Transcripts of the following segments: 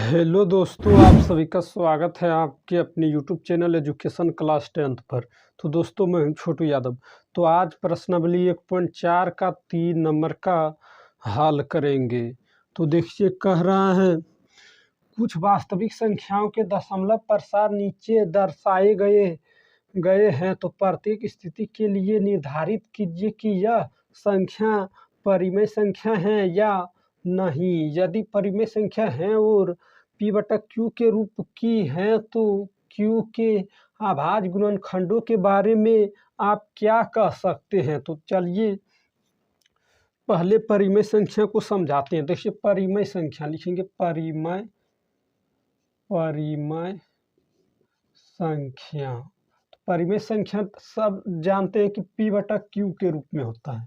Hello दोस्तों, आप सभी का स्वागत है आपके अपने YouTube channel education class 10th पर। तो दोस्तों, मैं हूं छोटू यादव। तो आज प्रश्नावली 1.4 का 3 नंबर का हल करेंगे। तो देखिए, कह रहा है कुछ वास्तविक संख्याओं के दशमलव प्रसार नीचे दर्शाए गए गए हैं। तो प्रत्येक स्थिति के लिए निर्धारित कीजिए कि यह संख्या परिमेय संख्या है या नहीं। यदि परिमेय संख्या है और P/Q के रूप की है तो Q के अभाज्य गुणनखंडों के बारे में आप क्या कह सकते हैं। तो चलिए पहले परिमेय संख्या को समझाते हैं। देखिए, परिमेय संख्या लिखेंगे, परिमेय संख्या। परिमेय संख्या सब जानते हैं कि P/Q के रूप में होता है।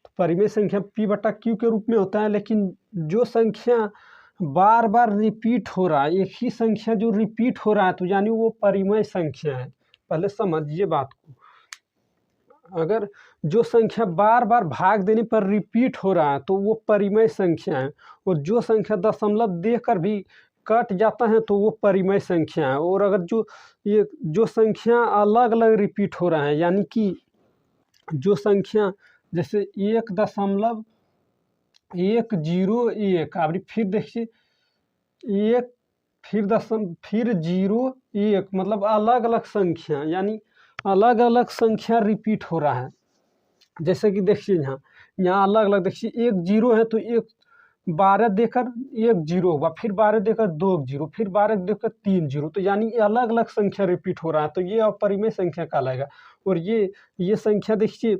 तो परिमेय संख्या P/Q के रूप में होता है, लेकिन जो संख्या बार बार रिपीट हो रहा है, एक ही संख्या जो रिपीट हो रहा है, तो यानी वो परिमेय संख्या है। पहले समझिए बात को। अगर जो संख्या बार बार भाग देने पर रिपीट हो रहा है तो वो परिमेय संख्या है, और जो संख्या दशमलव देकर भी कट जाता है तो वो परिमेय संख्या है। और अगर जो संख्या अलग अलग रिपीट हो रहा है, यानी कि जो संख्या जैसे 1.101, अभी फिर देखिए 1 फिर 0 1, मतलब अलग अलग संख्या, यानी अलग अलग संख्या रिपीट हो रहा है। जैसे कि देखिए यहाँ अलग अलग देखिए, 1 0 है तो 12 देकर 1 0 हुआ, फिर 12 देकर 2 0, फिर 12 देकर 3 0। तो यानी अलग अलग संख्या रिपीट हो रहा है, तो ये अपरिमेय संख्या कहलाएगा। और ये संख्या देखिए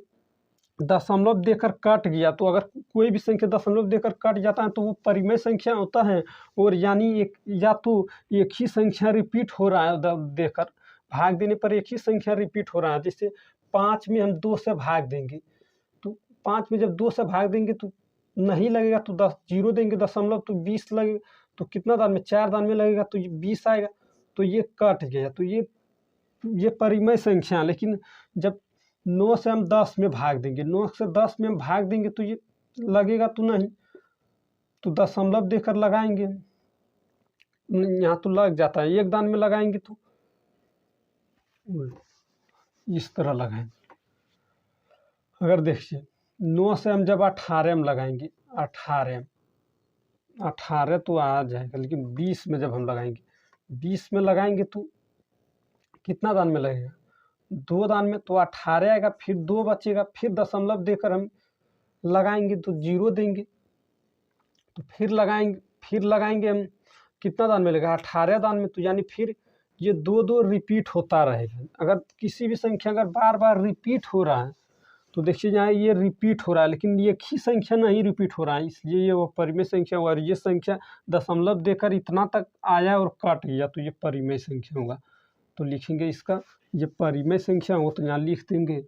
दशमलव देकर कट गया, तो अगर कोई भी संख्या दशमलव देकर कट जाता है तो वो परिमेय संख्या होता है। और यानी या तो एक ही संख्या रिपीट हो रहा है, देकर भाग देने पर एक ही संख्या रिपीट हो रहा है। जैसे 5 में हम 2 से भाग देंगे, तो 5 में जब 2 से भाग देंगे तो नहीं लगेगा, तो 10 0 देंगे दशमलव, तो 20 लगेगा। तो कितना दान में, 4 दान में लगेगा, तो ये 20 आएगा, तो ये कट गया। तो ये परिमेय संख्या। लेकिन जब 9 से हम 10 में भाग देंगे, 9 से 10 में हम भाग देंगे तो ये लगेगा तो नहीं, तो दशमलव देकर लगाएंगे। यहाँ तो लग जाता है, एक दान में लगाएंगे तो इस तरह लगाएंगे। अगर देखिए 9 से हम जब 18 में लगाएंगे, 18 तो आ जाएगा, लेकिन 20 में जब हम लगाएंगे, 20 में लगाएंगे तो कितना दान में लगेगा, 2 दान में, तो 18 आएगा, फिर 2 बचेगा, फिर दशमलव देकर हम लगाएंगे तो 0 देंगे, तो फिर लगाएंगे हम, कितना दान मिलेगा, 18 दान में। तो यानी फिर ये 2 रिपीट होता रहेगा। अगर किसी भी संख्या अगर बार बार रिपीट हो रहा है तो देखिए यहाँ ये रिपीट हो रहा है, लेकिन एक ही संख्या नहीं रिपीट हो रहा है, इसलिए ये वो परिमेय संख्या हुआ। और ये संख्या दशमलव देकर इतना तक आया और कट गया, तो ये परिमेय संख्या होगा। तो लिखेंगे इसका, ये परिमेय संख्या हो, तो यहाँ लिख देंगे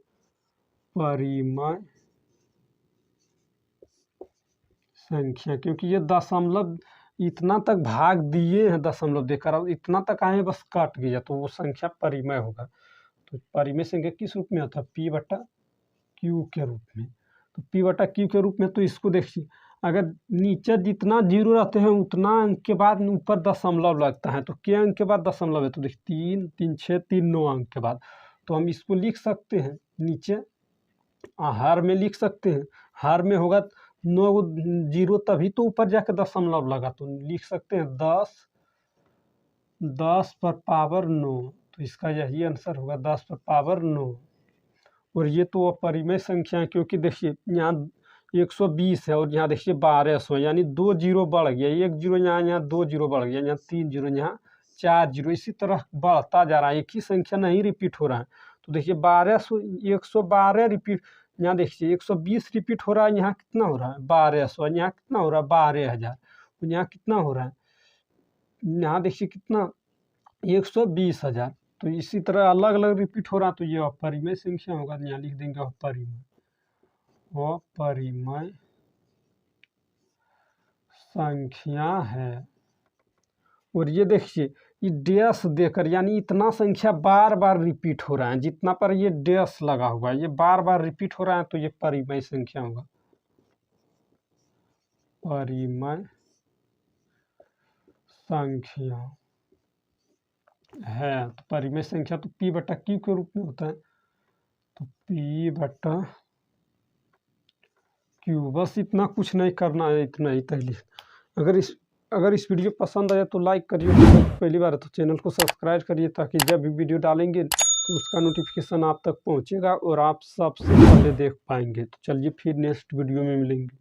परिमेय संख्या, क्योंकि ये दशमलव इतना तक भाग दिए हैं दशमलव देकर, और इतना तक आए बस कट गया, तो वो संख्या परिमेय होगा। तो परिमेय संख्या किस रूप में होता है, P/Q के रूप में। तो P/Q के रूप में, तो इसको देखिए, अगर नीचे जितना 0 रहते हैं उतना अंक के बाद ऊपर दशमलव लगता है, तो क्या अंक के बाद दशमलव है, तो देखिए 3 3 6 3 9 अंक के बाद। तो हम इसको लिख सकते हैं, नीचे हर में लिख सकते हैं, हर में होगा 9 0, तभी तो ऊपर जाकर दशमलव लगा, तो लिख सकते हैं 10 पर पावर 9। तो इसका यही आंसर होगा, 10 पर पावर 9। और ये तो अपरिमेय संख्या है, क्योंकि देखिए यहाँ 120 है और यहाँ देखिए 1200, यानी 2 0 बढ़ गया, 1 0 यहाँ 2 0 बढ़ गया, यहाँ 3 0, यहाँ 4 0, इसी तरह बढ़ता जा रहा है, एक ही संख्या नहीं रिपीट हो रहा है। तो देखिए 112 रिपीट, यहाँ देखिए 120 रिपीट हो रहा है, यहाँ कितना हो रहा है 1200, यहाँ कितना हो रहा है 12,000, यहाँ कितना हो रहा है, यहाँ देखिए कितना 120,000। तो इसी तरह अलग अलग रिपीट हो रहा है, तो ये अपरिमेय संख्या होगा। यहाँ लिख देंगे अपरिमेय संख्या है। और ये देखिए ये डैश देकर, यानी इतना संख्या बार बार रिपीट हो रहा है, जितना पर ये डैश लगा हुआ है ये बार बार रिपीट हो रहा है, तो ये परिमेय संख्या होगा, परिमेय संख्या है। तो परिमेय संख्या तो P बटा Q के रूप में होता है, तो P बटा Q। बस इतना कुछ नहीं करना है, इतना ही तैली। अगर इस वीडियो पसंद आया तो लाइक करिए, पहली बार है तो चैनल को सब्सक्राइब करिए, ताकि जब भी वीडियो डालेंगे तो उसका नोटिफिकेशन आप तक पहुंचेगा और आप सबसे पहले देख पाएंगे। तो चलिए फिर नेक्स्ट वीडियो में मिलेंगे।